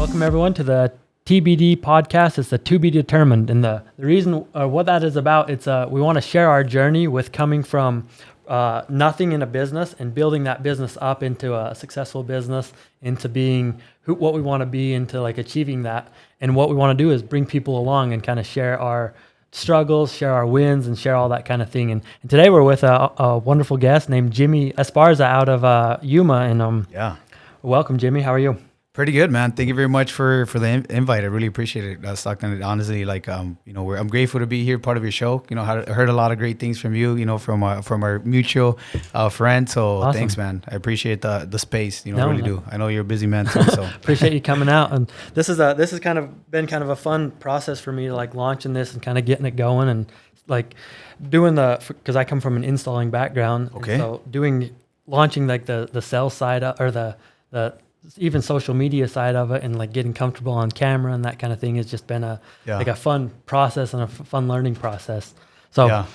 Welcome everyone to the TBD podcast. It's the to be determined, and the reason what that is about. It's we want to share our journey with coming from nothing in a business and building that business up into a successful business, into being what we want to be, into like achieving that. And what we want to do is bring people along and kind of share our struggles, share our wins, and share all that kind of thing. And today we're with a wonderful guest named Jimmy Esparza out of Yuma. And welcome, Jimmy. How are you? Pretty good, man. Thank you very much for the invite. I really appreciate it, Stockton. Honestly, I'm grateful to be here, part of your show. I heard a lot of great things from you. From our mutual friend. So awesome. Thanks, man. I appreciate the space. I really do. I know you're a busy man too. So appreciate you coming out. And this has kind of been kind of a fun process for me, like launching this and kind of getting it going, and like doing because I come from an installing background. Okay. So launching like the sales side or the even social media side of it, and like getting comfortable on camera and that kind of thing has just been a fun process and a fun learning process. So,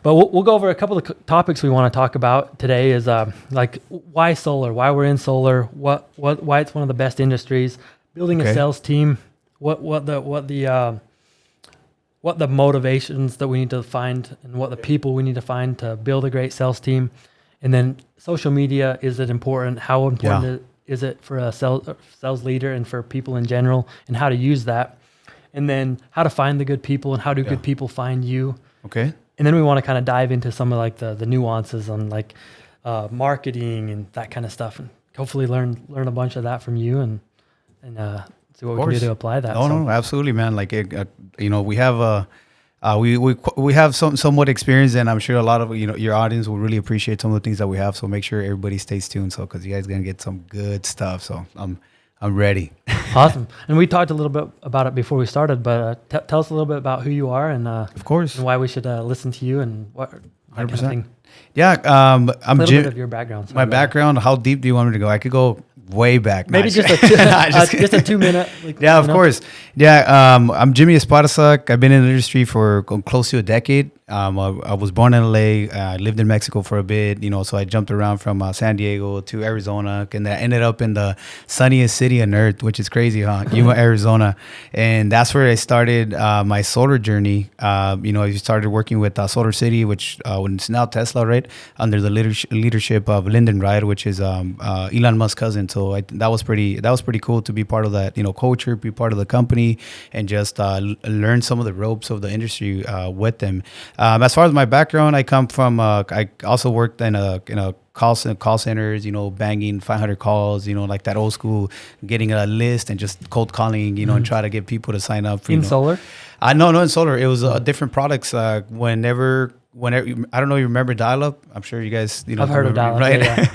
but we'll go over a couple of topics we want to talk about today. Is like why solar, why we're in solar, why it's one of the best industries, building a sales team, what the motivations that we need to find, and what the people we need to find to build a great sales team, and then social media. Is it important? How important is it for a sales leader and for people in general, and how to use that, and then how to find the good people, and how do good people find you? Okay. And then we want to kind of dive into some of like the nuances on like marketing and that kind of stuff, and hopefully learn a bunch of that from you, and see what we can do to apply that. No, absolutely, man. Like we have we have somewhat experience, and I'm sure a lot of your audience will really appreciate some of the things that we have. So make sure everybody stays tuned, because you guys are gonna get some good stuff. So I'm ready. Awesome. And we talked a little bit about it before we started, but tell us a little bit about who you are, and of course, and why we should listen to you, and what 100%. Kind of thing. Yeah, I'm a little bit of your background. My background. How deep do you want me to go? I could go way back. Maybe just a 2 minute. Yeah, of course. Yeah, I'm Jimmy Esparza. I've been in the industry for close to a decade. I was born in LA. I lived in Mexico for a bit, so I jumped around from San Diego to Arizona, and I ended up in the sunniest city on earth, which is crazy, huh? Yuma, Arizona. And that's where I started my solar journey. I started working with Solar City, which is now Tesla, right? Under the leadership of Lyndon Wright, which is Elon Musk's cousin. So that was pretty cool to be part of that, culture, be part of the company, and just learn some of the ropes of the industry with them. As far as my background, I come from. I also worked in a call centers, banging 500 calls, like that old school, getting a list and just cold calling, and try to get people to sign up. In solar? No, in solar. It was different products. Whenever I don't know, you remember dial-up? I'm sure you guys, I've heard of dial-up, right? Yeah.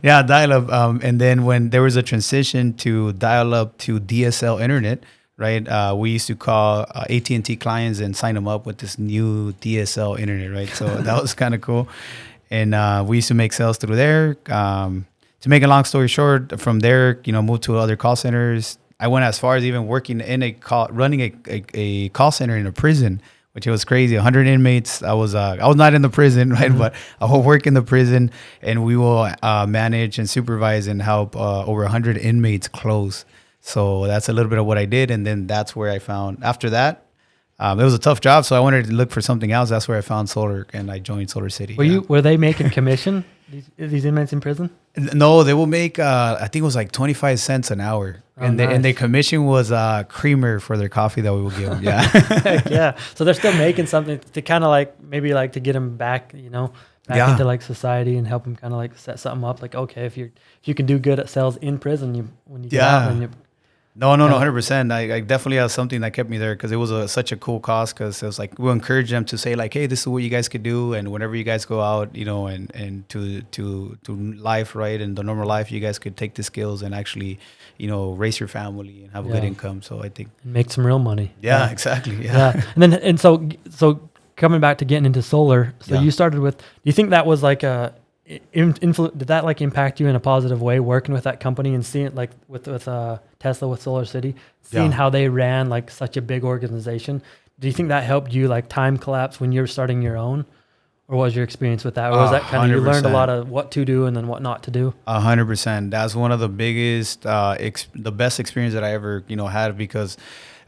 Yeah, dial-up. And then when there was a transition to dial-up to DSL internet, right? We used to call AT&T clients and sign them up with this new DSL internet, right? So that was kind of cool. And we used to make sales through there. To make a long story short, from there, moved to other call centers. I went as far as even working in running a call center in a prison, which was crazy. 100 inmates. I was not in the prison, right? Mm-hmm. But I will work in the prison, and we will manage and supervise and help over 100 inmates close. So that's a little bit of what I did. And then that's where I found, after that, it was a tough job. So I wanted to look for something else. That's where I found solar, and I joined Solar City. Were they making commission, these inmates in prison? No, they will make, I think it was like 25 cents an hour. Oh, and, nice. And their commission was creamer for their coffee that we will give them. Yeah. Heck yeah. So they're still making something to kind of like, maybe like to get them back, back into like society, and help them kind of like set something up. Like, okay, if you can do good at sales in prison, when you get out, and No, 100%. I definitely have something that kept me there, because it was such a cool cause, because it was like, we'll encourage them to say like, hey, this is what you guys could do. And whenever you guys go out, and to life, right, and the normal life, you guys could take the skills and actually, raise your family and have a good income. So I think. Make some real money. Yeah, exactly. Yeah. And so coming back to getting into solar, so you started with, do you think that was like did that like impact you in a positive way, working with that company and seeing like with Tesla, with Solar City, seeing how they ran like such a big organization? Do you think that helped you like time collapse when you were starting your own, or what was your experience with that? Or was that kind of, you learned a 100%. lot of what to do and then what not to do? 100%. That's one of the biggest, the best experience that I ever, had because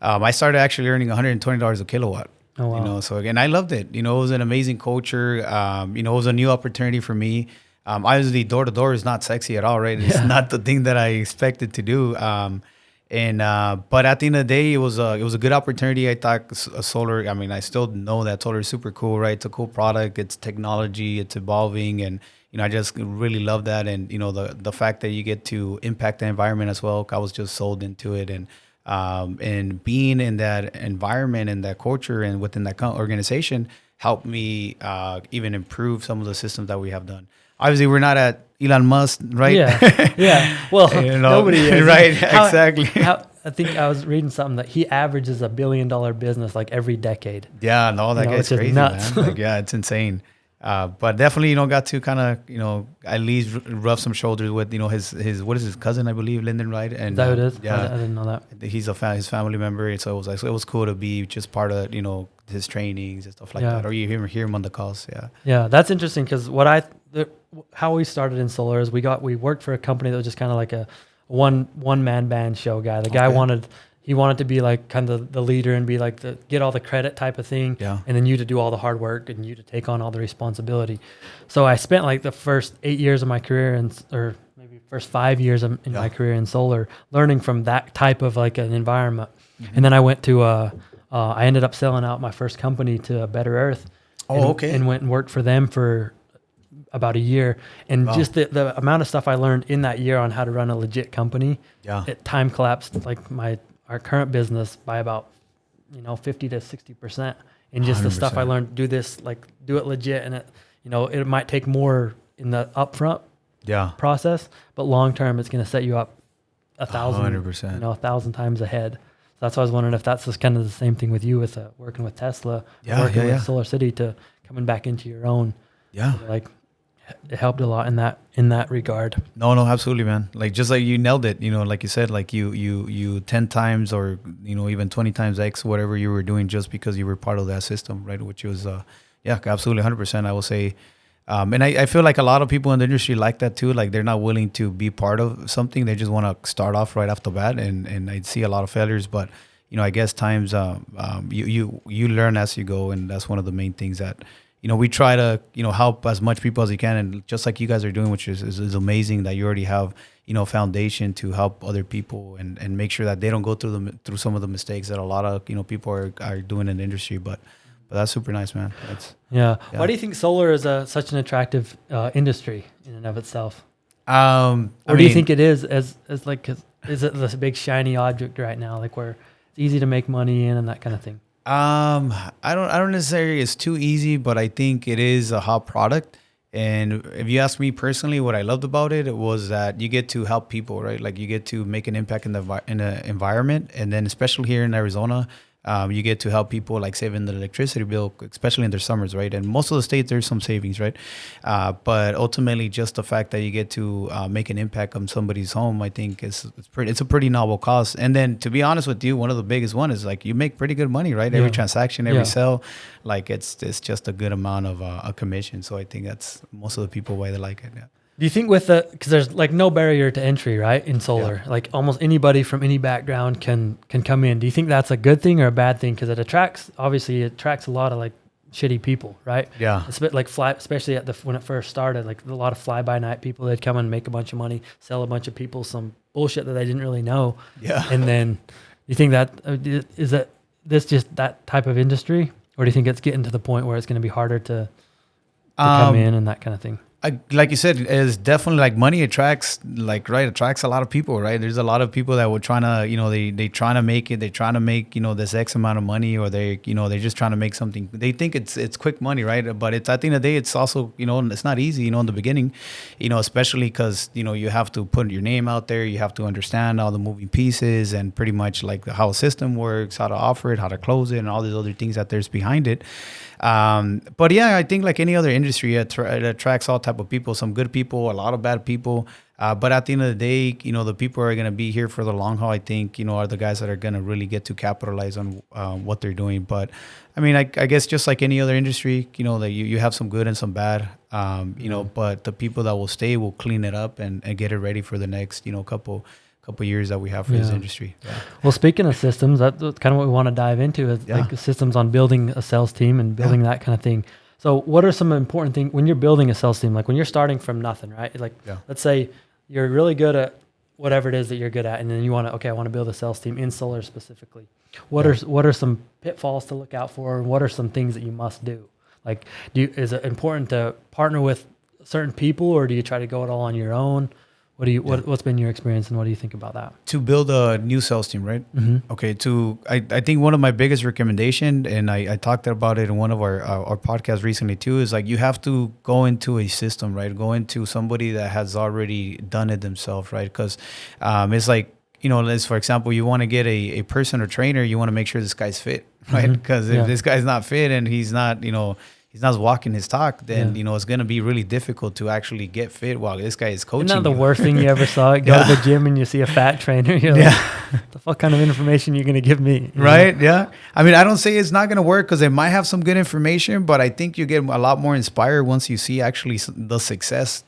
I started actually earning $120 a kilowatt. Oh, wow. So again, I loved it. It was an amazing culture. It was a new opportunity for me. Obviously, door to door is not sexy at all, right? It's not the thing that I expected to do. But at the end of the day, it was a good opportunity. I thought solar. I mean, I still know that solar is super cool, right? It's a cool product. It's technology. It's evolving, and I just really love that. And the fact that you get to impact the environment as well. I was just sold into it, and being in that environment and that culture and within that organization helped me even improve some of the systems that we have done. Obviously, we're not at Elon Musk, right? Yeah. Well, nobody is. Right, exactly. I think I was reading something that he averages $1 billion business like every decade. Yeah, no, that guy's crazy, nuts. man. Like, yeah, it's insane. But definitely, got to kind of, at least rub some shoulders with, his what is his cousin, I believe, Lyndon, right? And is that what it is? Yeah, I didn't know that. He's his family member, so it was cool to be just part of, his trainings and stuff like that, or you hear him on the calls. Yeah, that's interesting because how we started in solar is we worked for a company that was just kind of like a one man band show guy. The guy wanted to be like kind of the leader and be like get all the credit type of thing. Yeah. And then you to do all the hard work and you to take on all the responsibility. So I spent like the first 8 years of my career or maybe first 5 years in my career in solar, learning from that type of like an environment. Mm-hmm. And then I went to, I ended up selling out my first company to Better Earth. And went and worked for them for about a year. And just the amount of stuff I learned in that year on how to run a legit company, it time collapsed like our current business by about 50 to 60%. And just 100%. The stuff I learned, do it legit, and it might take more in the upfront process, but long term it's going to set you up 1,000%, 1,000 times ahead. So that's why I was wondering if that's just kind of the same thing with you with working with Tesla, working with Solar City to coming back into your own. Yeah. Like it helped a lot in that regard. No, absolutely, man. Like just like you nailed it, like you said, like you 10 times or even 20 times X whatever you were doing just because you were part of that system, right? Which was absolutely 100%. I will say, and I feel like a lot of people in the industry like that too. Like they're not willing to be part of something; they just want to start off right off the bat. And I see a lot of failures, but I guess times you learn as you go, and that's one of the main things that. We try to, help as much people as we can. And just like you guys are doing, which is amazing that you already have, foundation to help other people and make sure that they don't go through some of the mistakes that a lot of, people are doing in the industry. But that's super nice, man. Why do you think solar is such an attractive industry in and of itself? Or do you think it is is it this big shiny object right now, like where it's easy to make money in and that kind of thing? I don't necessarily it's too easy, but I think it is a hot product. And if you ask me personally, what I loved about it was that you get to help people, right? Like you get to make an impact in the environment, and then especially here in Arizona, you get to help people like saving the electricity bill, especially in their summers, right? And most of the states there's some savings, right? But ultimately, just the fact that you get to make an impact on somebody's home, I think it's a pretty novel cause. And then to be honest with you, one of the biggest one is like you make pretty good money, right? Every transaction, every sale, like it's just a good amount of a commission. So I think that's most of the people why they like it. Yeah. Do you think because there's like no barrier to entry, right? In solar, like almost anybody from any background can come in. Do you think that's a good thing or a bad thing? Because it attracts a lot of like shitty people, right? Yeah. It's a bit like especially when it first started, like a lot of fly by night people that'd come and make a bunch of money, sell a bunch of people some bullshit that they didn't really know. Yeah. And then you think is this just that type of industry, or do you think it's getting to the point where it's going to be harder to come in and that kind of thing? Like you said, it's definitely like money attracts a lot of people, right? There's a lot of people that were trying to, they trying to make it, they're trying to make, this X amount of money, or they're just trying to make something. They think it's quick money, right? But it's, at the end of the day, it's also, it's not easy, in the beginning, especially because, you have to put your name out there. You have to understand all the moving pieces and pretty much like how a system works, how to offer it, how to close it, and all these other things that there's behind it. But yeah, I think like any other industry, it attracts all type of people, some good people, a lot of bad people. But at the end of the day, the people who are going to be here for the long haul, I think, are the guys that are going to really get to capitalize on what they're doing. But I mean, I guess just like any other industry, that you have some good and some bad, but the people that will stay will clean it up and get it ready for the next, couple years that we have for this industry. Yeah. Well, speaking of systems, that's kind of what we want to dive into is like systems on building a sales team and building that kind of thing. So what are some important things when you're building a sales team, like when you're starting from nothing, right? Like let's say you're really good at whatever it is that you're good at, and then you want to, I want to build a sales team in solar specifically. What are some pitfalls to look out for? And what are some things that you must do? Like, is it important to partner with certain people, or do you try to go it all on your own? What's been your experience, and what do you think about that? To build a new sales team, right? Mm-hmm. Okay. I think one of my biggest recommendation, and I talked about it in one of our podcasts recently too, is like you have to go into a system, right? Go into somebody that has already done it themselves, right? Because it's like, let's, for example, you want to get a personal trainer, you want to make sure this guy's fit, right? Because if this guy's not fit and he's not, he's not walking his talk, then it's going to be really difficult to actually get fit while this guy is coaching. Isn't that the worst thing you ever saw? Go to the gym and you see a fat trainer. You're like, the fuck kind of information you're going to give me? Right? Yeah. I mean, I don't say it's not going to work because it might have some good information, but I think you get a lot more inspired once you see actually the success,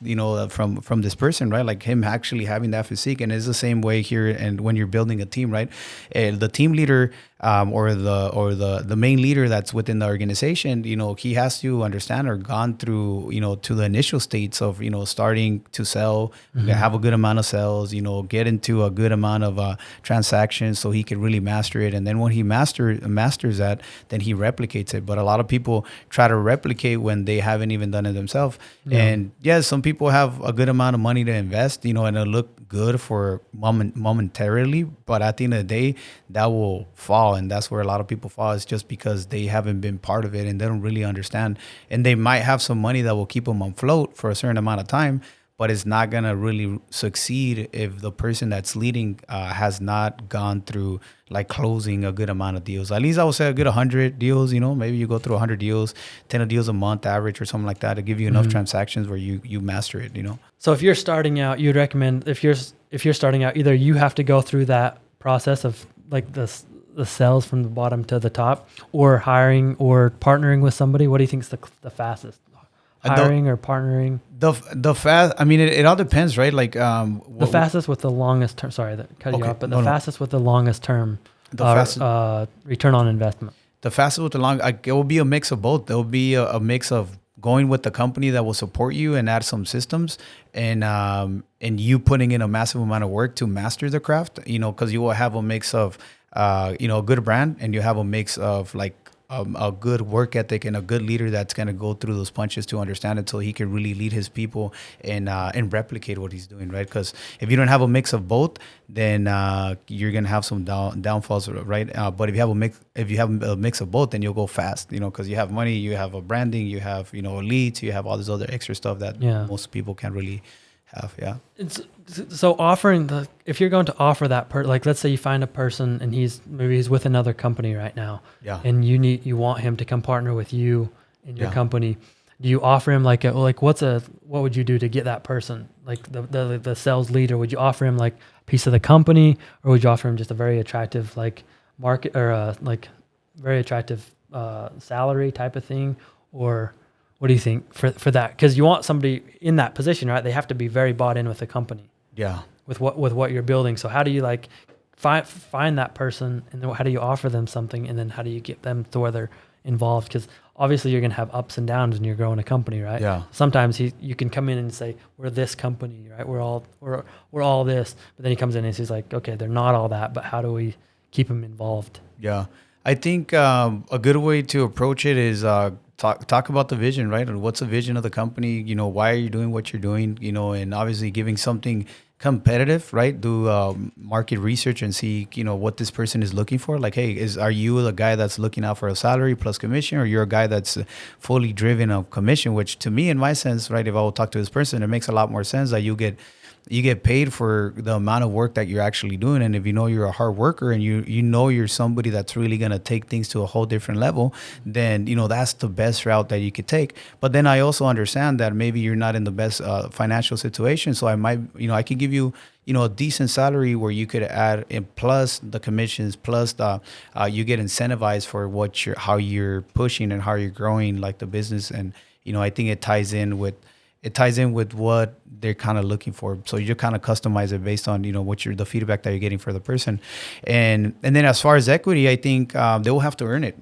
from this person, right? Like him actually having that physique. And it's the same way here. And when you're building a team, right? The team leader or the main leader that's within the organization, he has to understand or gone through, to the initial states of, starting to sell, have a good amount of sales, get into a good amount of transactions so he can really master it. And then when he masters that, then he replicates it. But a lot of people try to replicate when they haven't even done it themselves. Yeah. And some people have a good amount of money to invest, and it'll look good for momentarily, but at the end of the day, that will fall. And that's where a lot of people fall, is just because they haven't been part of it and they don't really understand. And they might have some money that will keep them afloat for a certain amount of time, but it's not going to really succeed if the person that's leading has not gone through like closing a good amount of deals. At least I would say a good 100 deals, maybe you go through 100 deals, 10 deals a month average or something like that to give you enough transactions where you master it, So if you're starting out, you'd recommend, if you're starting out, either you have to go through that process of like the sales from the bottom to the top, or hiring or partnering with somebody. What do you think is the fastest? Hiring or partnering? The fast. I mean, it all depends, right? Like the fastest with the longest term. Sorry, that cut you off, but the fastest with the longest term. The fastest return on investment. The fastest with the long. It will be a mix of both. There will be a mix of going with the company that will support you and add some systems, and you putting in a massive amount of work to master the craft. Because you will have a mix of a good brand, and you have a mix of like a good work ethic and a good leader that's going to go through those punches to understand it, so he can really lead his people and replicate what he's doing, right? Because if you don't have a mix of both, then you're going to have some downfalls, right? But if you have a mix of both, then you'll go fast, because you have money, you have a branding, you have leads, you have all this other extra stuff that most people can't really have. So offering if you're going to offer that like let's say you find a person and he's with another company right now, and you want him to come partner with you in your company, do you offer him what would you do to get that person, like the sales leader? Would you offer him like a piece of the company, or would you offer him just a very attractive like market or very attractive salary type of thing? Or what do you think for that? Because you want somebody in that position, right? They have to be very bought in with the company. Yeah. With what you're building. So how do you like find that person, and then how do you offer them something, and then how do you get them to where they're involved? Because obviously you're gonna have ups and downs when you're growing a company, right? Yeah. Sometimes you can come in and say, we're this company, right? We're all this, but then he comes in and he's like, okay, they're not all that, but how do we keep them involved? Yeah. I think a good way to approach it is talk about the vision, right? And what's the vision of the company? Why are you doing what you're doing? And obviously giving something competitive, right? Do market research and see, what this person is looking for. Like, hey, are you the guy that's looking out for a salary plus commission, or you're a guy that's fully driven of commission? Which to me, in my sense, right, if I will talk to this person, it makes a lot more sense that you get you get paid for the amount of work that you're actually doing. And if you know you're a hard worker and you know you're somebody that's really going to take things to a whole different level, then, that's the best route that you could take. But then I also understand that maybe you're not in the best financial situation. So I might, I could give you, a decent salary where you could add in, plus the commissions, plus the you get incentivized for how you're pushing and how you're growing like the business. And I think it ties in with what they're kind of looking for. So you kind of customize it based on the feedback that you're getting for the person. And then as far as equity, I think they will have to earn it.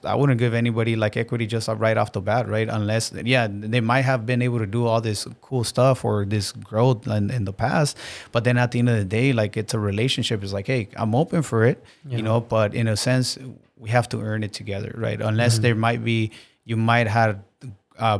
I wouldn't give anybody like equity just right off the bat, right? Unless they might have been able to do all this cool stuff or this growth in the past, but then at the end of the day, like, it's a relationship. It's like, hey, I'm open for it, but in a sense we have to earn it together, right? Unless there might be, you might have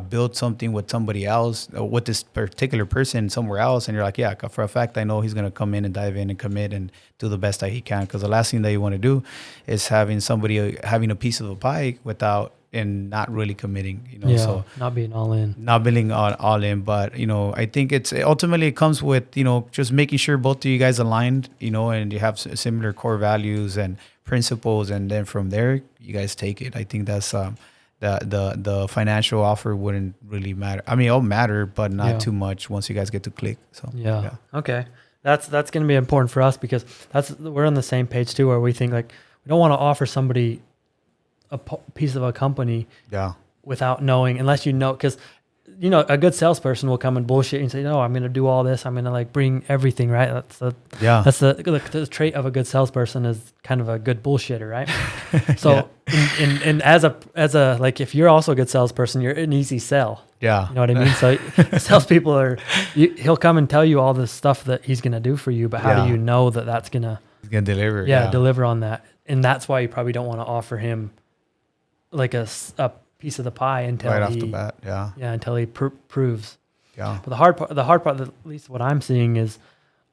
build something with somebody else, with this particular person somewhere else, and you're like, yeah, for a fact, I know he's going to come in and dive in and commit and do the best that he can. Because the last thing that you want to do is having somebody having a piece of a pie without and not really committing, so not being all in, all in. But I think it ultimately comes with just making sure both of you guys aligned, and you have similar core values and principles, and then from there you guys take it. I think that's the financial offer wouldn't really matter. I mean, it'll matter, but not too much once you guys get to click. So yeah. Okay. That's going to be important for us, because we're on the same page too, where we think like we don't want to offer somebody a piece of a company without knowing, unless because a good salesperson will come and bullshit and say, no, I'm going to do all this. I'm going to like bring everything, right? That's the trait of a good salesperson, is kind of a good bullshitter, right? So, and as a, like, if you're also a good salesperson, you're an easy sell. Yeah. You know what I mean? So salespeople he'll come and tell you all this stuff that he's going to do for you, but how do you know that that's going to, he's going to deliver? Deliver on that. And that's why you probably don't want to offer him like a piece of the pie until right off the bat, until he proves. Yeah. But the hard part, at least what I'm seeing, is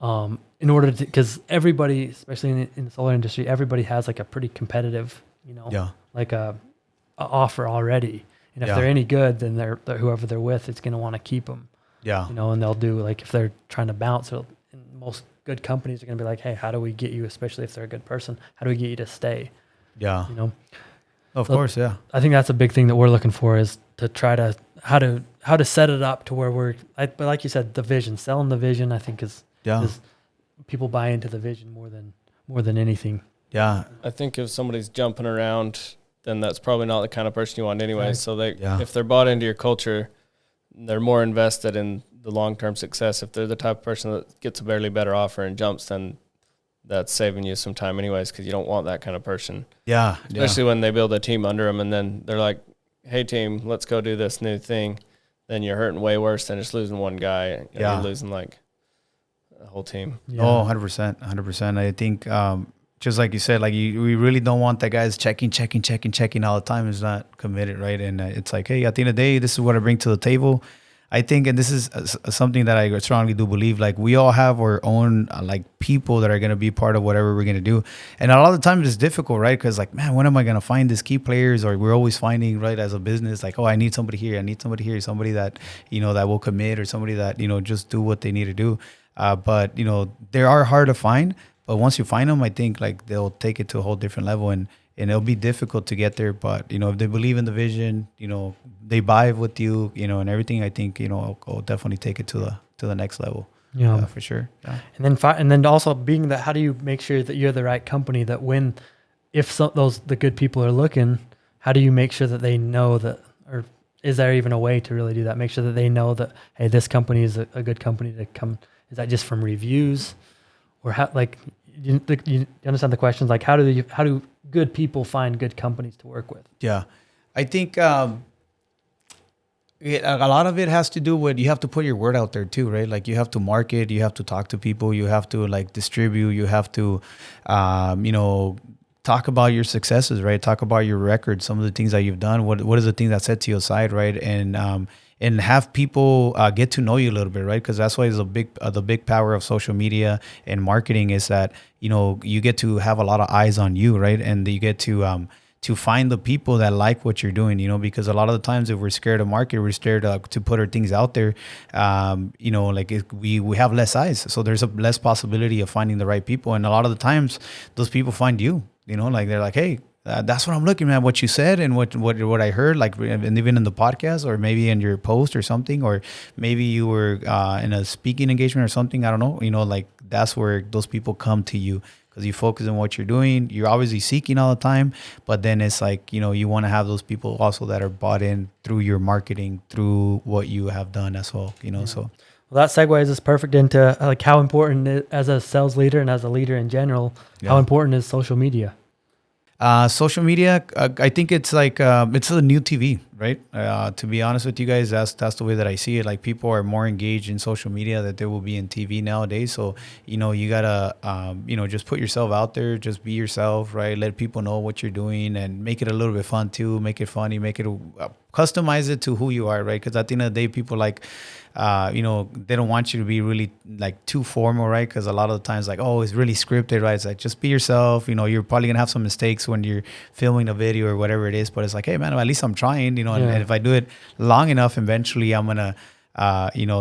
in order to, because everybody, especially in the solar industry, everybody has like a pretty competitive, like a offer already. And if they're any good, then they're whoever they're with is going to want to keep them. Yeah. And they'll do, like, if they're trying to bounce, and most good companies are going to be like, hey, how do we get you, especially if they're a good person, how do we get you to stay? Yeah. Of course, yeah. I think that's a big thing that we're looking for, is to try to how to set it up to where but like you said, the vision, selling the vision, I think is people buy into the vision more than anything. Yeah. I think if somebody's jumping around, then that's probably not the kind of person you want anyway. Right. So if they're bought into your culture, they're more invested in the long-term success. If they're the type of person that gets a barely better offer and jumps, then that's saving you some time anyways, because you don't want that kind of person. Yeah. Especially when they build a team under them and then they're like, hey, team, let's go do this new thing. Then you're hurting way worse than just losing one guy. And you're losing like a whole team. Yeah. Oh, 100%. 100%. I think just like you said, like we really don't want that guys checking all the time. Is not committed, right? And it's like, hey, at the end of the day, this is what I bring to the table. I think, and this is something that I strongly do believe, like we all have our own like people that are going to be part of whatever we're going to do. And a lot of the times it's difficult, right? Because like, man, when am I going to find these key players? Or we're always finding, right, as a business, like, oh, I need somebody here. Somebody that, that will commit, or somebody that, just do what they need to do. But, they are hard to find. But once you find them, I think like they'll take it to a whole different level, and it'll be difficult to get there. But, if they believe in the vision, they buy with you, and everything, I think, I'll definitely take it to the next level. Yeah, for sure. Yeah. And then also being that, how do you make sure that you're the right company, that when, if the good people are looking, how do you make sure that they know that, or is there even a way to really do that? Make sure that they know that, hey, this company is a good company to come. Is that just from reviews? Or how, like, you understand the questions? Like, how do good people find good companies to work with? Yeah, I think a lot of it has to do with, you have to put your word out there too, right? Like you have to market, you have to talk to people, you have to like distribute, you have to, talk about your successes, right? Talk about your record, some of the things that you've done. What is the thing that sets you aside, right? And have people get to know you a little bit, right? Because that's why it's the big power of social media and marketing is that, you get to have a lot of eyes on you, right? And you get to find the people that like what you're doing, because a lot of the times if we're scared of market, we're scared to put our things out there, like we have less eyes. So there's a less possibility of finding the right people. And a lot of the times those people find you, like they're like, hey, that's what I'm looking at, what you said and what I heard, like, and even in the podcast or maybe in your post or something, or maybe you were in a speaking engagement or something. I don't know, like that's where those people come to you because you focus on what you're doing. You're obviously seeking all the time, but then it's like, you want to have those people also that are bought in through your marketing, through what you have done as well, so. Well, that segues us perfect into like how important as a sales leader and as a leader in general, how important is social media? Social media, I think it's like it's a new TV, right? To be honest with you guys, that's the way that I see it. Like people are more engaged in social media that they will be in TV nowadays. So you gotta just put yourself out there, just be yourself, right? Let people know what you're doing and make it a little bit fun too. Make it funny, make it customize it to who you are, right? Because at the end of the day, people like. They don't want you to be really like too formal, right? Because a lot of the times, like, oh, it's really scripted, right? It's like, just be yourself. You're probably gonna have some mistakes when you're filming a video or whatever it is. But it's like, hey, man, at least I'm trying, and if I do it long enough, eventually I'm gonna,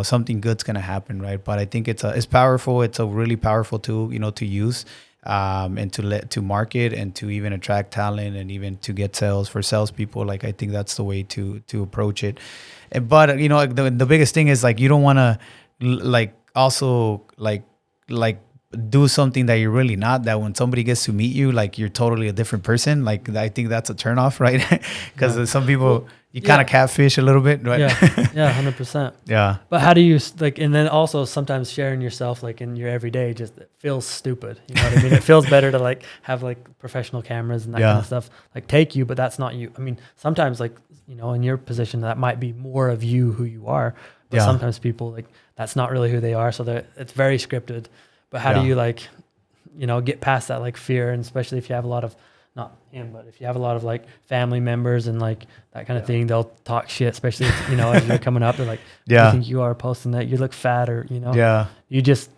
something good's gonna happen, right? But I think it's powerful. It's a really powerful tool, to use. And to market and to even attract talent and even to get sales for salespeople. Like, I think that's the way to approach it. But, the biggest thing is like, you don't want to also do something that you're really not, that when somebody gets to meet you, like you're totally a different person. Like, I think that's a turnoff, right? Because some people, you kind of catfish a little bit, right? Yeah, 100%. Yeah. But how do you and then also sometimes sharing yourself like in your everyday just it feels stupid. You know what I mean? It feels better to like have like professional cameras and that kind of stuff like take you, but that's not you. I mean, sometimes like, in your position that might be more of you who you are, but sometimes people like that's not really who they are. So it's very scripted. But how do you like, get past that like fear, and especially if you have a lot of, not him, but if you have a lot of like family members and like that kind of thing, they'll talk shit, especially if, as you're coming up, they're like, "Who do you think you are posting that? You look fat," or you just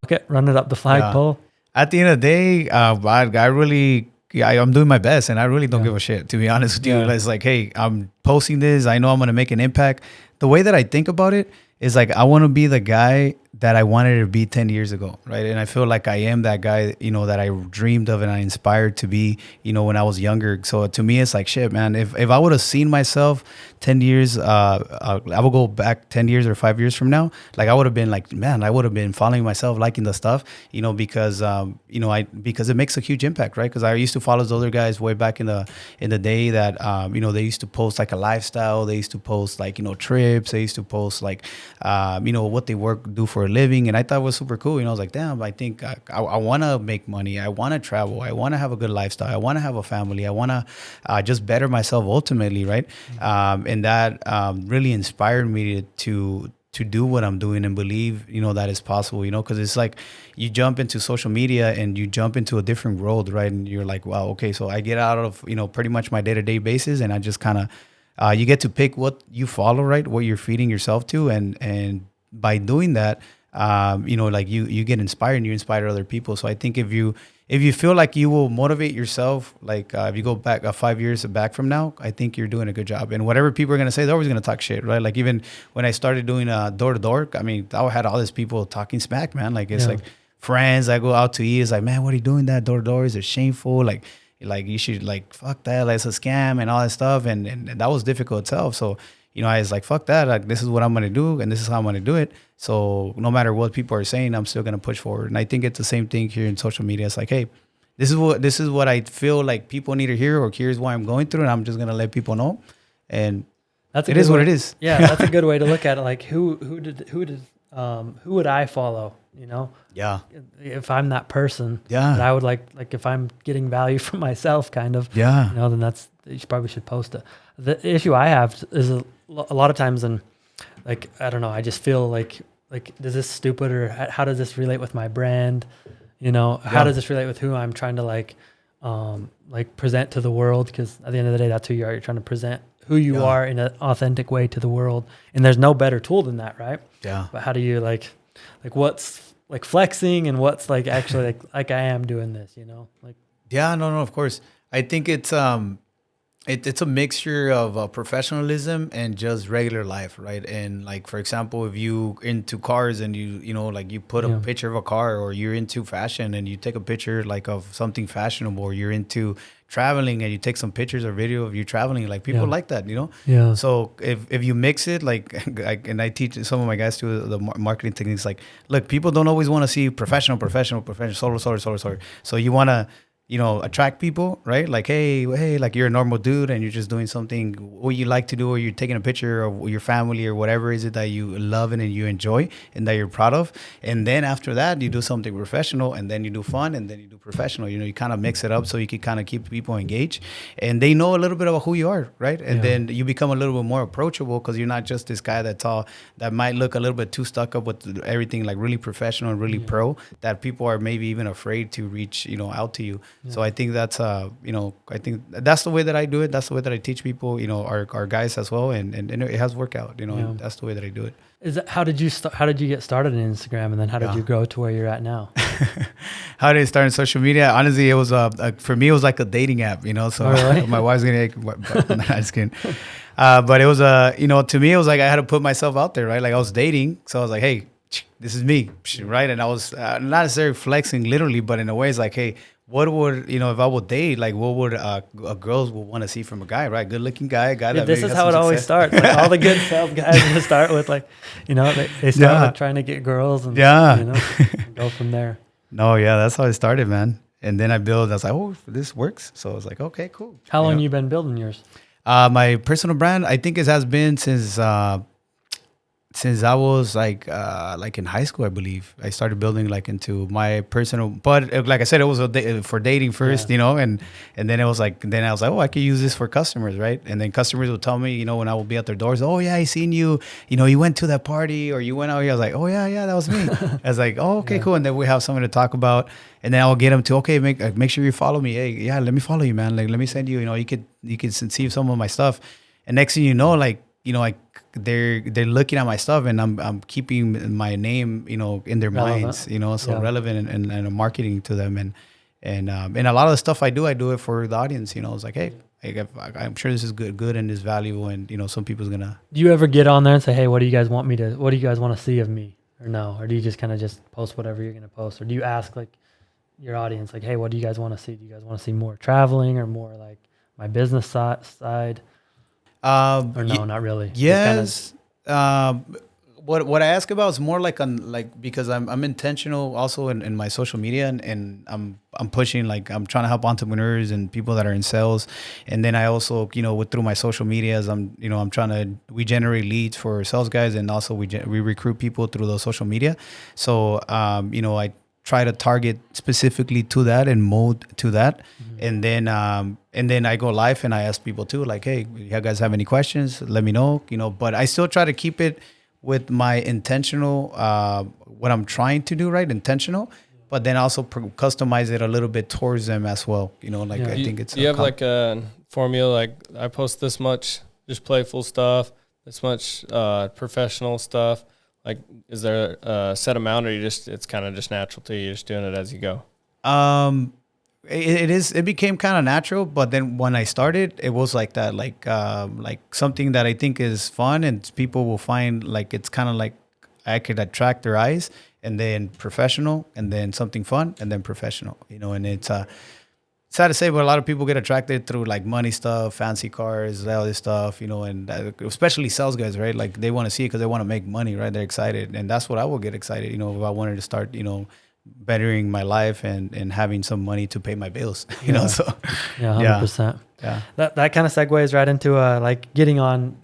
fuck it, run it up the flagpole. At the end of the day, I really. Yeah, I'm doing my best, and I really don't give a shit, to be honest with you. It's like, hey, I'm posting this. I know I'm going to make an impact. The way that I think about it is like, I want to be the guy that I wanted to be 10 years ago, right? And I feel like I am that guy, that I dreamed of and I inspired to be, when I was younger. So to me, it's like, shit, man, if I would have seen myself 10 years, I would go back 10 years or 5 years from now, like I would have been like, man, I would have been following myself, liking the stuff, because it makes a huge impact, right? Because I used to follow those other guys way back in the day that, they used to post like a lifestyle. They used to post like, trips. They used to post like, what they do for a living. And I thought it was super cool. I was like, damn, I think I want to make money. I want to travel. I want to have a good lifestyle. I want to have a family. I want to just better myself ultimately, right? And that really inspired me to do what I'm doing and believe, that is possible, because it's like you jump into social media and you jump into a different world, right? And you're like, wow, okay, so I get out of, pretty much my day-to-day basis, and I just kind of, you get to pick what you follow, right? What you're feeding yourself to. And by doing that, like you get inspired and you inspire other people. So I think if you feel like you will motivate yourself, like if you go back 5 years back from now, I think you're doing a good job. And whatever people are going to say, they're always going to talk shit, right? Like even when I started doing door to door, I mean, I had all these people talking smack, man. Like it's like friends I go out to eat. It's like, man, what are you doing that door to door? Is it shameful? Like you should like, fuck that. Like, it's a scam and all that stuff. And that was difficult itself. So, I was like, fuck that. Like, this is what I'm going to do. And this is how I'm going to do it. So no matter what people are saying, I'm still going to push forward. And I think it's the same thing here in social media. It's like, hey, this is what I feel like people need to hear, or here's why I'm going through. And I'm just going to let people know. And it is what it is. Yeah. That's a good way to look at it. Like who would I follow? Yeah. If I'm that person, yeah, that I would like if I'm getting value from myself, kind of, yeah, then you probably should post it. The issue I have is a lot of times, and like, I don't know, I just feel like, is this stupid, or how does this relate with my brand? How does this relate with who I'm trying to like present to the world? Because at the end of the day, that's who you are. You're trying to present who you are in an authentic way to the world. And there's no better tool than that, right? Yeah. But how do you like what's like flexing and what's like actually like I am doing this, like. Yeah, no, of course. I think it's It's a mixture of professionalism and just regular life, right? And like, for example, if you into cars and like you put a picture of a car, or you're into fashion and you take a picture like of something fashionable, or you're into traveling and you take some pictures or video of you traveling, like people like that, Yeah. So if you mix it, like, and I teach some of my guys too the marketing techniques, like, look, people don't always want to see professional, solo. So you want to attract people, right? Like, hey, like you're a normal dude and you're just doing something what you like to do, or you're taking a picture of your family or whatever is it that you love and you enjoy and that you're proud of. And then after that, you do something professional, and then you do fun, and then you do professional. You kind of mix it up so you can kind of keep people engaged and they know a little bit about who you are, right? And then you become a little bit more approachable, because you're not just this guy that might look a little bit too stuck up with everything, like really professional and really pro, that people are maybe even afraid to reach, out to you. So I think that's I think that's the way that I do it. That's the way that I teach people, our guys as well, and it has worked out. And that's the way that I do it. How did you get started in Instagram, and then how did you grow to where you're at now? How did I start in social media? Honestly, it was for me it was like a dating app, So my wife's gonna I'm just kidding. But it was to me it was like I had to put myself out there, right? Like I was dating, so I was like, hey, this is me, right? And I was not necessarily flexing literally, but in a way it's like, hey, what would, if I would date, like what would girls would want to see from a guy, right? Good looking guy that this is how it always starts. Like all the good sales guys going to start with, like, they start with trying to get girls and go from there. No, yeah, that's how it started, man. And then I was like, oh, this works. So I was like, okay, cool. How long you been building yours? My personal brand, I think it has been since I was like in high school, I believe. I started building like into my personal, but like I said, it was for dating first, and then it was like, then I was like, oh, I could use this for customers, right? And then customers would tell me, when I would be at their doors, oh yeah, I seen you, you went to that party, or you went out here. I was like, oh yeah, that was me. I was like, oh, okay, cool. And then we have something to talk about, and then I'll get them to, okay, make sure you follow me. Hey, yeah, let me follow you, man. Like, let me send you, you could see some of my stuff. And next thing you know, like, they're looking at my stuff, and I'm keeping my name, in their minds, so relevant and marketing to them, and a lot of the stuff I do it for the audience, It's like, hey, I'm sure this is good and is valuable, and some people's gonna. Do you ever get on there and say, hey, what do you guys want to see of me, or no, or do you just kind of just post whatever you're gonna post, or do you ask like your audience, like, hey, what do you guys want to see? Do you guys want to see more traveling, or more like my business side? Or no, not really. Yes. What I ask about is more like because I'm intentional also in my social media, and I'm pushing, like I'm trying to help entrepreneurs and people that are in sales, and then I also through my social medias I'm trying to we generate leads for sales guys, and also we recruit people through those social media. So I try to target specifically to that and mold to that. Mm-hmm. And then I go live and I ask people too, like, hey, you guys have any questions? Let me know, but I still try to keep it with my intentional, what I'm trying to do, right? Intentional, but then also customize it a little bit towards them as well. I think it's. Do you have like a formula, like I post this much, just playful stuff, this much professional stuff? Like, is there a set amount, or it's kind of just natural to you? You're just doing it as you go? It became kind of natural, but then when I started, it was like that, like something that I think is fun and people will find like it's kind of like I could attract their eyes, and then professional, and then something fun, and then professional, and it's sad to say, but a lot of people get attracted through like money stuff, fancy cars, all this stuff, and especially sales guys, right? Like they want to see it because they want to make money, right? They're excited, and that's what I will get excited, if I wanted to start, bettering my life and having some money to pay my bills, so. Yeah, 100%. Yeah. That kind of segues right into like getting on.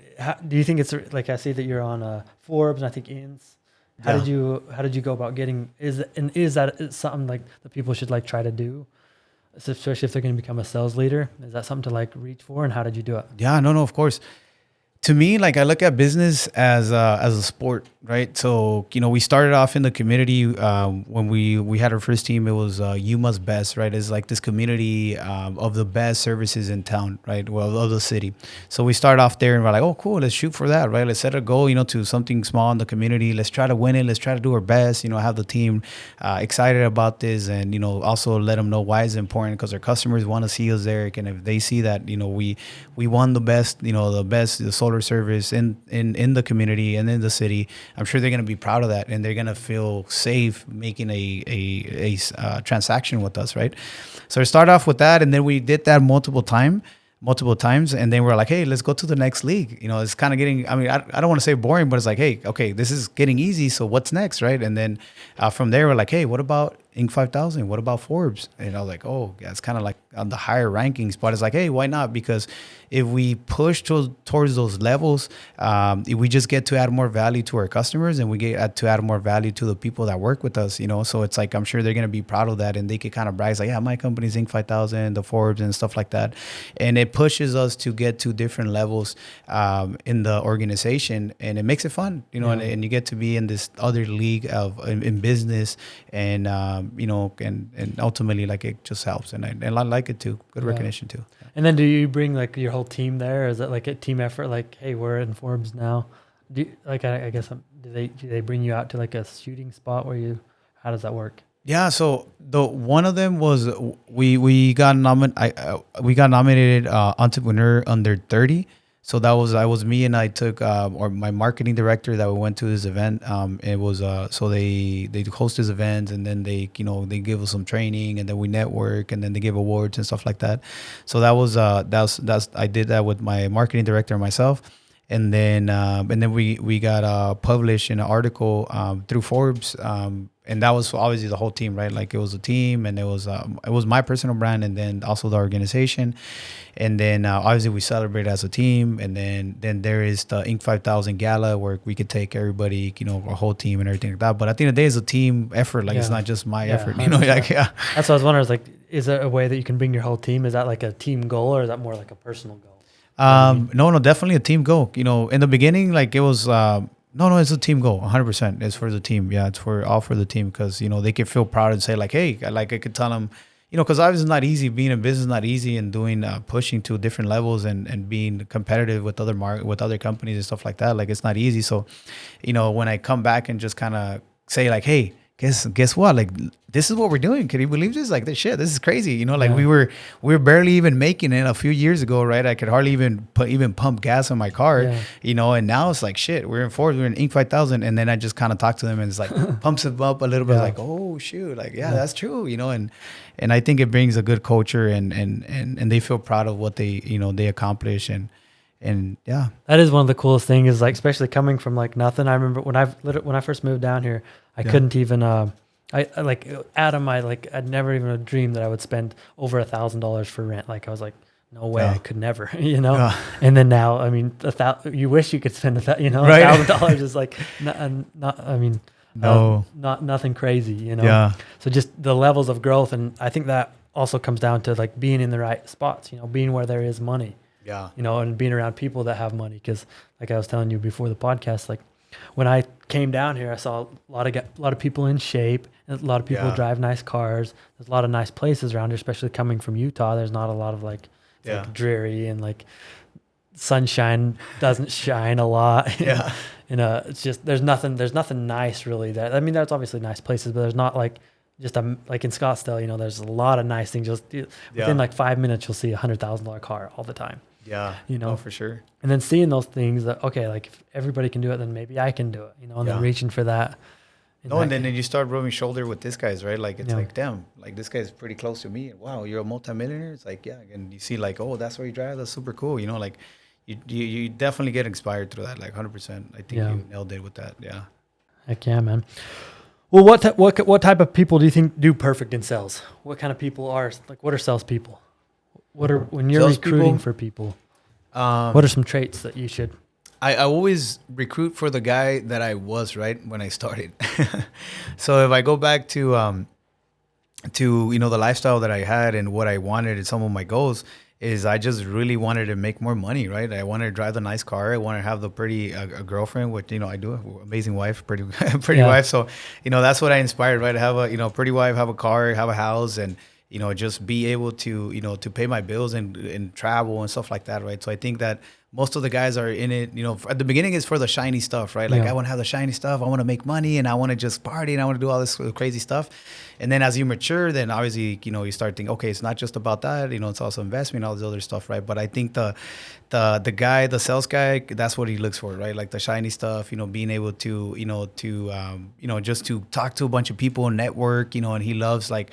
Do you think it's like, I see that you're on Forbes and I think Inns. How did you go about getting, is that something like that people should like try to do? Especially if they're going to become a sales leader, is that something to like reach for, and how did you do it? Yeah, no, of course. To me, like I look at business as a sport, right? So we started off in the community when we had our first team. It was You Must Best, right? It's like this community of the best services in town, right? Well, of the city. So we started off there and we're like, oh, cool, let's shoot for that, right? Let's set a goal, to something small in the community. Let's try to win it. Let's try to do our best. Have the team excited about this, and also let them know why it's important, because our customers want to see us there. And if they see that we won the best, the solar service in the community and in the city, I'm sure they're going to be proud of that, and they're going to feel safe making a transaction with us, right? So I start off with that, and then we did that multiple times, and then we're like, hey, let's go to the next league. It's kind of getting, I don't want to say boring, but it's like, hey, okay, this is getting easy, so what's next, right? And then from there, we're like, hey, what about Inc. 5000? What about Forbes? And I was like, oh, yeah, it's kind of like on the higher rankings, but it's like, hey, why not? Because if we push towards those levels, if we just get to add more value to our customers, and we get to add more value to the people that work with us, so it's like, I'm sure they're going to be proud of that, and they could kind of brag, like, yeah, my company's Inc. 5000, the Forbes and stuff like that. And it pushes us to get to different levels in the organization, and it makes it fun, and you get to be in this other league in business, and and ultimately, like, it just helps, and I like it too. Good recognition too. And then do you bring like your whole team there? Is it like a team effort? Like, hey, we're in Forbes now. Do you, like I guess do they bring you out to like a shooting spot where you? How does that work? Yeah, so the one of them was we got nominated entrepreneur under 30. So I was me, and I took or my marketing director that we went to this event. It was so they host this event, and then they give us some training, and then we network, and then they give awards and stuff like that. So that's I did that with my marketing director and myself. And then we got published in an article through Forbes, and that was obviously the whole team, right? Like, it was a team, and it was my personal brand, and then also the organization, and then obviously we celebrate as a team, and then there is the Inc. 5000 Gala, where we could take everybody, our whole team and everything like that. But at the end of the day, it's a team effort. Like, it's not just my effort, like, yeah. That's what I was wondering. Is like, is there a way that you can bring your whole team? Is that like a team goal, or is that more like a personal goal? No, definitely a team goal. In the beginning, like, it was, no, it's a team goal. 100%. It's for the team. Yeah. It's all for the team. Cause they can feel proud and say, like, hey, I could tell them, cause obviously it's not easy. Being in business is not easy, and doing, pushing to different levels, and being competitive with other companies and stuff like that. Like, it's not easy. So, when I come back and just kind of say, like, hey, guess what? Like, this is what we're doing. Can you believe this? Like, this is crazy. Like, we were barely even making it a few years ago, right? I could hardly even pump gas on my car, and now it's like, shit, we're in Forbes, we're in Inc. 5000. And then I just kind of talk to them, and it's like, pumps them up a little bit, like, oh shoot, like, that's true, and I think it brings a good culture, and they feel proud of what they, they accomplish. And yeah, that is one of the coolest things, is like, especially coming from like nothing. I remember when I first moved down here, I couldn't even, I like, Adam, I'd never even dreamed that I would spend over $1,000 for rent. Like, I was like, no way, I could never, And then now, I mean, you wish you could spend $1,000 is like, nothing crazy, Yeah. So just the levels of growth. And I think that also comes down to like being in the right spots, being where there is money. Yeah. And being around people that have money. Because like I was telling you before the podcast, like, when I came down here, I saw a lot of people in shape, and a lot of people drive nice cars. There's a lot of nice places around here, especially coming from Utah. There's not a lot of like dreary, and like sunshine doesn't shine a lot. Yeah. It's just, there's nothing nice really there. I mean, there's obviously nice places, but there's not like just like in Scottsdale, there's a lot of nice things. Just within like 5 minutes, you'll see $100,000 car all the time. Yeah. For sure. And then seeing those things that, okay, like, if everybody can do it, then maybe I can do it, and then reaching for that. And then you start rubbing shoulder with this guys, right? Like, it's like, damn, like, this guy's pretty close to me. Wow, you're a multimillionaire. It's like, yeah. And you see, like, oh, that's where you drive. That's super cool. Like, you definitely get inspired through that. Like, 100%. I think you nailed it with that. Yeah. Heck yeah, man. Well, what type of people do you think do perfect in sales? What kind of people are, like, what are salespeople? When you're recruiting for people, what are some traits that you should? I always recruit for the guy that I was, right, when I started. So if I go back to the lifestyle that I had and what I wanted and some of my goals, is I just really wanted to make more money, right? I wanted to drive the nice car. I wanted to have the pretty a girlfriend, which, I do, amazing wife, pretty pretty wife. So, that's what I inspired, right? To have a, pretty wife, have a car, have a house, and, just be able to, to pay my bills and travel and stuff like that, right? So I think that most of the guys are in it, at the beginning it's for the shiny stuff, right? Like I want to have the shiny stuff. I want to make money and I want to just party and I want to do all this crazy stuff. And then as you mature, then obviously, you start thinking, okay, it's not just about that, it's also investment, all this other stuff, right? But I think the guy, the sales guy, that's what he looks for, right? Like the shiny stuff, being able to, just to talk to a bunch of people and network, and he loves like,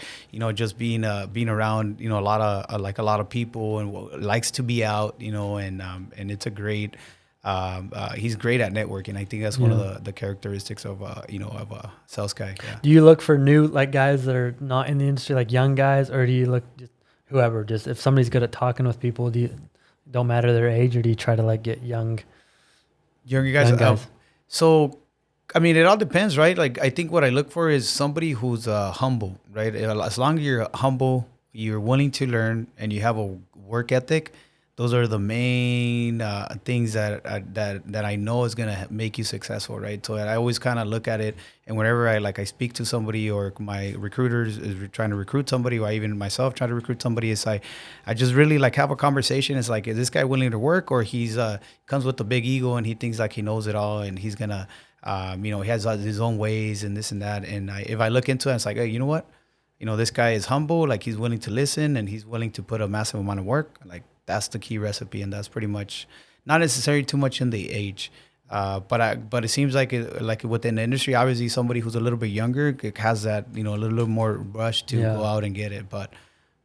just being around, a lot of people and likes to be out, and it's a great, he's great at networking. I think that's one of the characteristics of of a sales guy. Yeah. Do you look for new like guys that are not in the industry, like young guys, or do you look just whoever? Just if somebody's good at talking with people, don't matter their age, or do you try to like get younger guys? So, I mean, it all depends, right? Like I think what I look for is somebody who's humble, right? As long as you're humble, you're willing to learn, and you have a work ethic. Those are the main things that I know is gonna make you successful, right? So I always kind of look at it, and whenever I speak to somebody or my recruiters is trying to recruit somebody, or even myself trying to recruit somebody, it's I just really like have a conversation. It's like, is this guy willing to work, or he's comes with a big ego and he thinks like he knows it all and he's gonna, he has his own ways and this and that. And if I look into it, it's like, hey, you know what? This guy is humble, like he's willing to listen and he's willing to put a massive amount of work, like. That's the key recipe, and that's pretty much not necessarily too much in the age, but it seems like like within the industry, obviously somebody who's a little bit younger has that a little more rush to go out and get it. But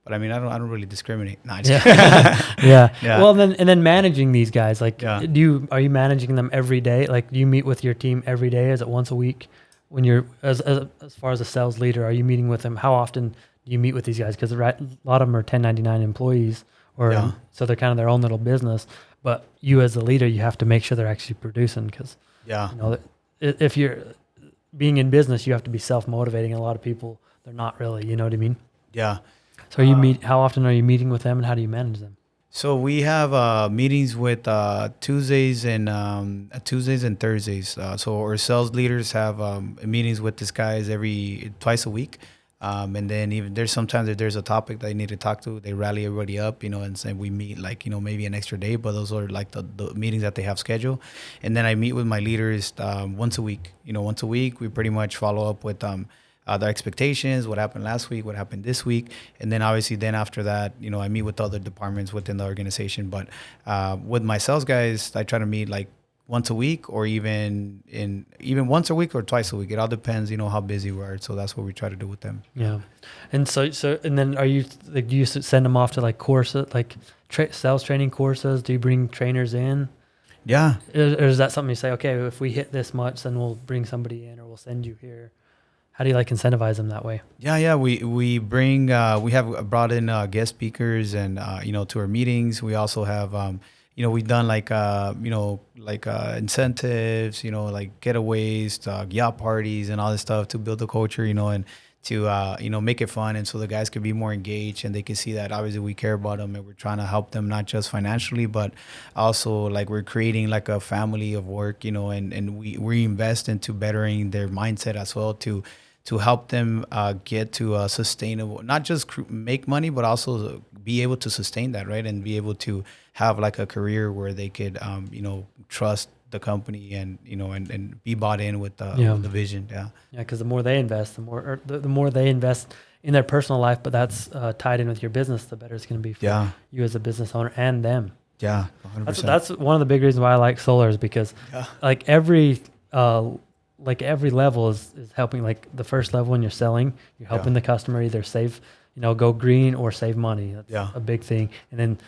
I mean, I don't really discriminate. No, yeah. Well, then managing these guys, like, are you managing them every day? Like, do you meet with your team every day? Is it once a week? When you're as far as a sales leader, are you meeting with them? How often do you meet with these guys? Because a lot of them are 1099 employees. So they're kind of their own little business, but you as the leader, you have to make sure they're actually producing because, if you're being in business, you have to be self-motivating. A lot of people, they're not really, you know what I mean? Yeah. So how often are you meeting with them and how do you manage them? So we have meetings with Tuesdays and Thursdays. So our sales leaders have meetings with these guys twice a week. And then even there's sometimes if there's a topic that they need to talk to, they rally everybody up, and say we meet like, maybe an extra day, but those are like the meetings that they have scheduled. And then I meet with my leaders once a week. Once a week, we pretty much follow up with the expectations, what happened last week, what happened this week. And then obviously then after that, I meet with other departments within the organization. But with my sales guys, I try to meet like once a week or even once a week or twice a week. It all depends, how busy we are. So that's what we try to do with them. Yeah. And so and then are you like, do you send them off to like courses, like sales training courses? Do you bring trainers in? Yeah. Or is that something you say, okay, if we hit this much, then we'll bring somebody in or we'll send you here? How do you like incentivize them that way? Yeah. We bring, we have brought in guest speakers and, to our meetings. We also have, we've done like incentives, like getaways, yacht parties and all this stuff to build the culture, and to, make it fun. And so the guys could be more engaged and they can see that obviously we care about them and we're trying to help them, not just financially, but also like we're creating like a family of work, and we invest into bettering their mindset as well to help them get to a sustainable, not just make money, but also be able to sustain that, right? And be able to have like a career where they could, trust the company and, and be bought in with the vision. Yeah. Yeah. Because the more they invest, the more they invest in their personal life, but that's tied in with your business, the better it's going to be for you as a business owner and them. Yeah. 100%. That's one of the big reasons why I like solar is because like every level is helping. Like the first level when you're selling, you're helping the customer either save, go green or save money. That's a big thing. And then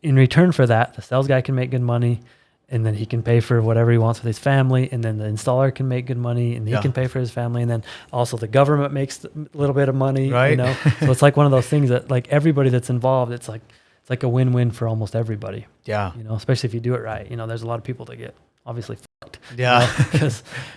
in return for that, the sales guy can make good money and then he can pay for whatever he wants with his family. And then the installer can make good money and he can pay for his family. And then also the government makes a little bit of money, right? So it's like one of those things that like everybody that's involved, it's like a win-win for almost everybody. Yeah. Especially if you do it right. There's a lot of people that get obviously fucked. Yeah.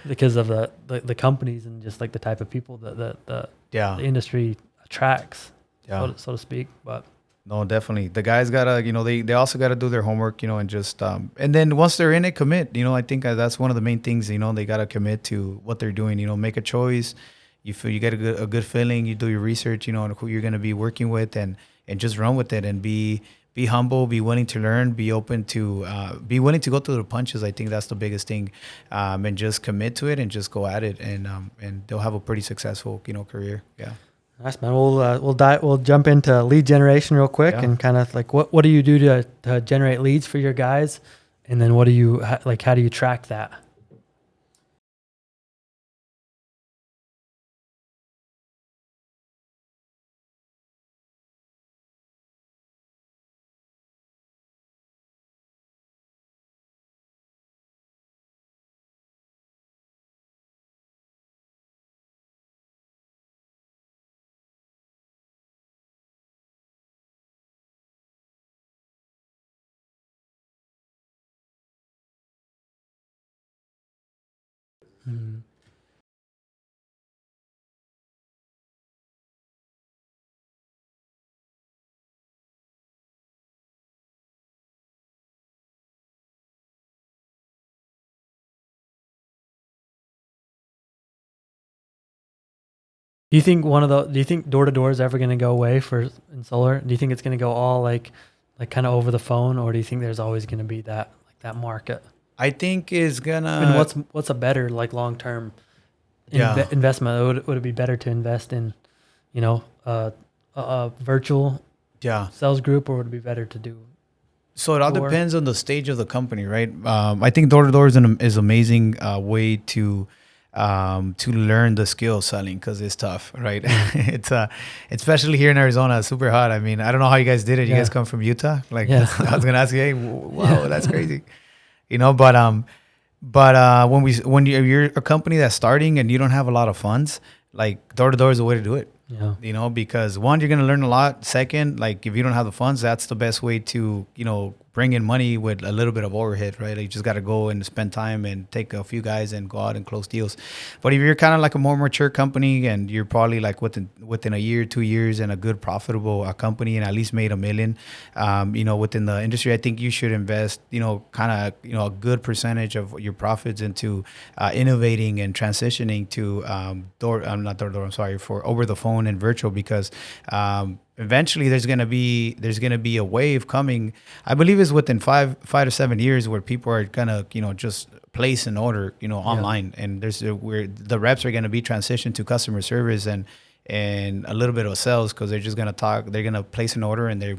Because of the companies and just like the type of people that the industry attracts, so to speak. But No, definitely. The guys gotta, they also gotta do their homework, and just, and then once they're in it, commit. I think that's one of the main things. They gotta commit to what they're doing. Make a choice. You feel you get a good feeling. You do your research. On who you're gonna be working with, and just run with it, and be humble, be willing to learn, be willing to go through the punches. I think that's the biggest thing, and just commit to it and just go at it, and they'll have a pretty successful, career. Yeah. Nice, man. We'll jump into lead generation real quick, and kind of like what do you do to generate leads for your guys, and then what do you like? How do you track that? Mm. Do you think door to door is ever going to go away in solar? Do you think it's going to go all like kind of over the phone, or do you think there's always going to be that market? I think is gonna. I mean, what's a better like long term investment? Would it be better to invest in, a virtual sales group, or would it be better to do? So it all depends on the stage of the company, right? I think door to door is amazing way to learn the skill of selling, because it's tough, right? It's especially here in Arizona, it's super hot. I mean, I don't know how you guys did it. You guys come from Utah, like I was gonna ask you, hey, wow, that's crazy, but when you're a company that's starting and you don't have a lot of funds, like door to door is the way to do it. Yeah. Because one, you're going to learn a lot. Second, like if you don't have the funds, that's the best way to, bring in money with a little bit of overhead, right? Like you just got to go and spend time and take a few guys and go out and close deals. But if you're kind of like a more mature company and you're probably like within a year, 2 years, and a good profitable company and at least made $1 million, within the industry, I think you should invest, a good percentage of your profits into innovating and transitioning to for over the phone and virtual, because eventually there's gonna be a wave coming. I believe it's within 5 to 7 years where people are gonna just place an order online, and where the reps are gonna be transitioned to customer service and a little bit of sales, because they're just gonna talk. They're gonna place an order and they're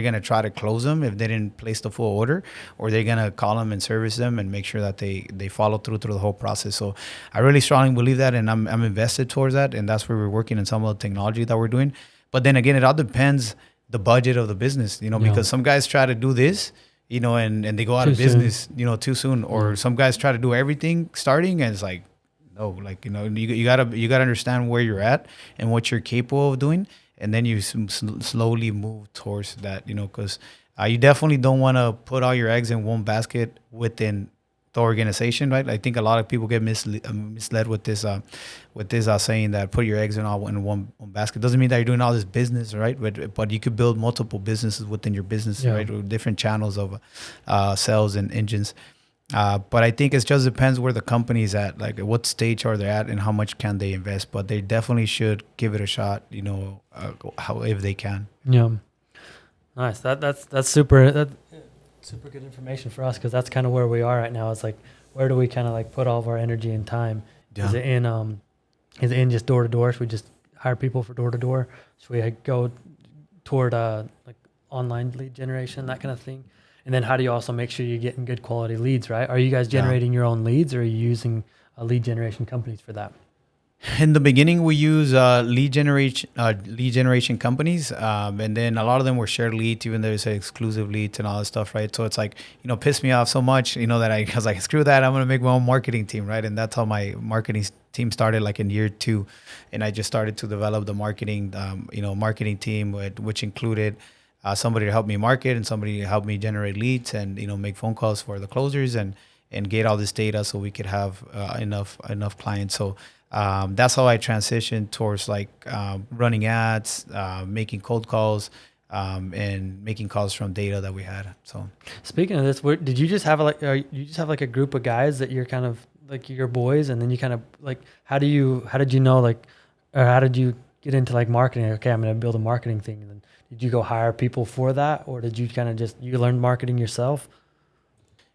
gonna try to close them if they didn't place the full order, or they're gonna call them and service them and make sure that they follow through the whole process. So I really strongly believe that, and I'm invested towards that, and that's where we're working in some of the technology that we're doing. But then again, it all depends the budget of the business, because some guys try to do this, and they go out of business, too soon, or some guys try to do everything starting, and it's like, no, like, you gotta understand where you're at and what you're capable of doing, and then you slowly move towards that, because you definitely don't want to put all your eggs in one basket within the organization, right? I think a lot of people get misled with this saying that put your eggs in one basket. Doesn't mean that you're doing all this business, right? But you could build multiple businesses within your business, right? With different channels of sales and engines. But I think it just depends where the company's at, like what stage are they at and how much can they invest. But they definitely should give it a shot, if they can. Yeah. Nice. That's super good information for us, because that's kind of where we are right now. It's like, where do we kind of like put all of our energy and time? Yeah. Is it in just door to door? Should we just hire people for door to door? Should we go toward like online lead generation, that kind of thing? And then how do you also make sure you're getting good quality leads, right? Are you guys generating your own leads, or are you using lead generation companies for that? In the beginning, we use lead generation companies, and then a lot of them were shared leads, even though it's exclusive leads and all that stuff, right? So it's like, pissed me off so much, that I was like, screw that, I'm gonna make my own marketing team, right? And that's how my marketing team started, like in year 2, and I just started to develop the marketing team, which included somebody to help me market and somebody to help me generate leads and make phone calls for the closers and get all this data so we could have enough clients. So that's how I transitioned towards like running ads, making cold calls, and making calls from data that we had. So speaking of this, did you just have you just have like a group of guys that you're kind of like your boys, and then you kind of like, how did you know, like, or how did you get into like marketing? Okay, I'm going to build a marketing thing. And then did you go hire people for that, or did you kind of just, you learn marketing yourself?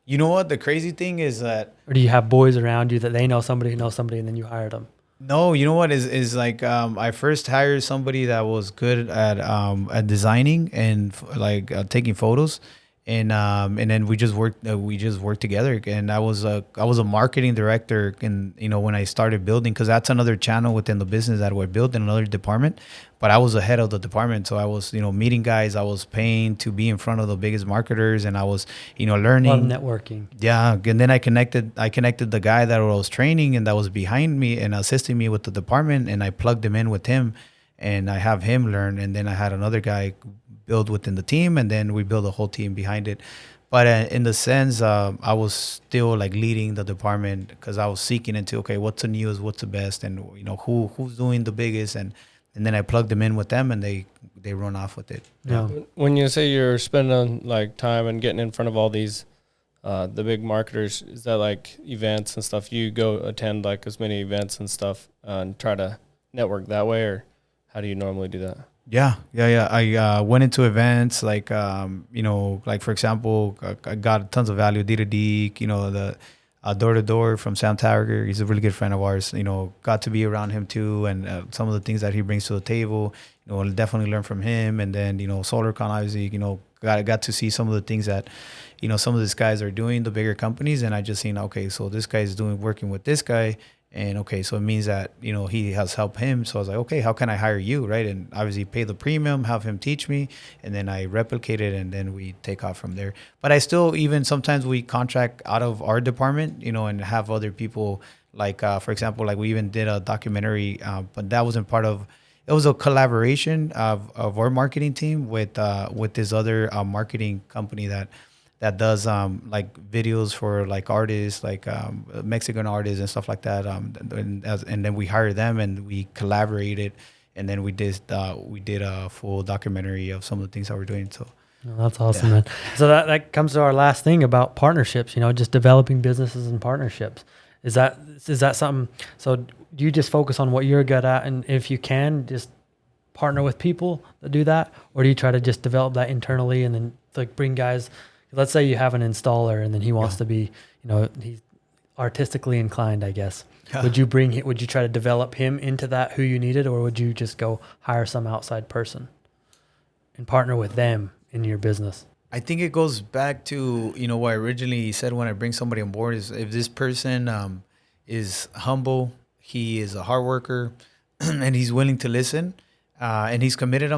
You know what? The crazy thing is that, or do you have boys around you that they know somebody who knows somebody, and then you hired them? no, you know what is like, I first hired somebody that was good at designing and taking photos, and then we just worked together. And I was a marketing director, and when I started building, because that's another channel within the business that we're building, another department. But I was the head of the department, so I was meeting guys. I was paying to be in front of the biggest marketers, and I was learning. Love networking. Yeah, and then I connected the guy that I was training and that was behind me and assisting me with the department, and I plugged him in with him, and I have him learn. And then I had another guy build within the team, and then we build a whole team behind it. But in the sense, I was still like leading the department, because I was seeking into, okay, what's the news, what's the best, and who's doing the biggest, and then I plugged them in with them, and they run off with it. Yeah. When you say you're spending like time and getting in front of all these the big marketers, is that like events and stuff? You go attend like as many events and stuff and try to network that way, or how do you normally do that? Yeah. I went into events like, like for example, I got tons of value. D2D, the Door to Door from Sam Tiger. He's a really good friend of ours. Got to be around him too, and some of the things that he brings to the table. I'll definitely learn from him. And then SolarCon, obviously, got to see some of the things that some of these guys are doing, the bigger companies, and I just seen, okay, so this guy is working with this guy. And okay, so it means that, he has helped him. So I was like, okay, how can I hire you, right? And obviously pay the premium, have him teach me, and then I replicate it, and then we take off from there. But I still, even sometimes we contract out of our department, and have other people, like, for example, like we even did a documentary, but that wasn't part of, it was a collaboration of our marketing team with this other marketing company that does like videos for like artists, like Mexican artists and stuff like that. And then we hired them and we collaborated, and then we did a full documentary of some of the things that we're doing. So that's awesome, man. So that comes to our last thing about partnerships. Just developing businesses and partnerships. Is that something? So do you just focus on what you're good at, and if you can, just partner with people that do that, or do you try to just develop that internally and then like bring guys? Let's say you have an installer and then he wants to be, he's artistically inclined, I guess. Yeah. Would you try to develop him into that, who you needed, or would you just go hire some outside person and partner with them in your business? I think it goes back to, what I originally said when I bring somebody on board is, if this person is humble, he is a hard worker, and he's willing to listen, and he's committed,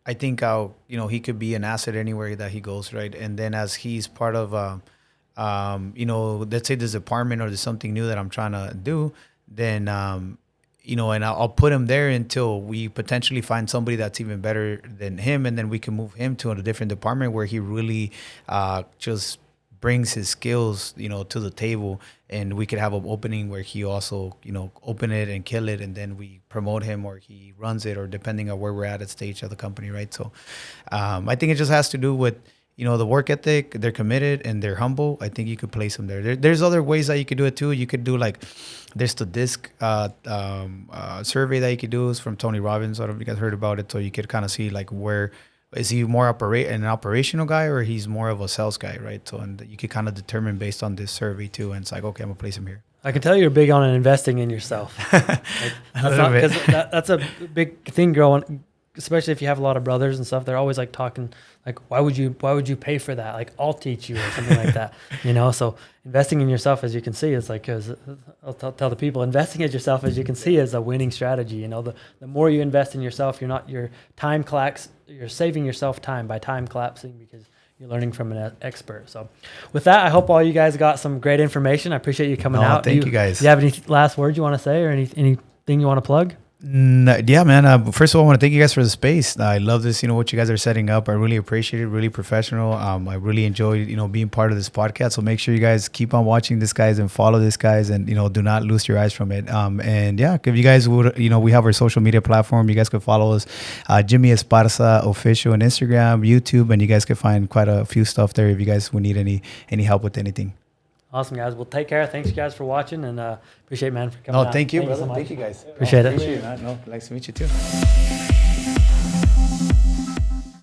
I think he could be an asset anywhere that he goes, right? And then as he's part of, let's say this department or there's something new that I'm trying to do, then, and I'll put him there until we potentially find somebody that's even better than him. And then we can move him to a different department where he really just brings his skills, to the table, and we could have an opening where he also, open it and kill it, and then we promote him or he runs it, or depending on where we're at stage of the company, right? So I think it just has to do with, the work ethic. They're committed and they're humble. I think you could place them there. There's other ways that you could do it too. You could do like, there's the DISC survey that you could do. Is from Tony Robbins. I don't know if you guys heard about it. So you could kind of see like, where is he more an operational guy, or he's more of a sales guy, right? So, and you could kind of determine based on this survey too. And it's like, okay, I'm gonna place him here. I can tell you're big on investing in yourself. That's a big thing growing, especially if you have a lot of brothers and stuff. They're always like talking like, why would you pay for that? Like, I'll teach you or something like that, So investing in yourself, as you can see, is like, I'll tell the people, investing in yourself, as you can see, is a winning strategy. The more you invest in yourself, you're saving yourself time by time collapsing, because you're learning from an expert. So with that, I hope all you guys got some great information. I appreciate you coming out. Thank you guys. Do you have any last words you want to say, or anything you want to plug? Yeah, man. First of all, I want to thank you guys for the space. I love this, what you guys are setting up. I really appreciate it. Really professional. I really enjoy, being part of this podcast. So make sure you guys keep on watching this guys and follow this guys, and do not lose your eyes from it. And yeah, if you guys would, we have our social media platform. You guys could follow us, Jimmy Esparza Official on Instagram, YouTube, and you guys could find quite a few stuff there if you guys would need any help with anything. Awesome, guys. Well, take care. Thanks, guys, for watching, and appreciate, man, for coming. No, thank you, brother. So much. Thank you, guys. Appreciate it. Appreciate it. No, nice to meet you too.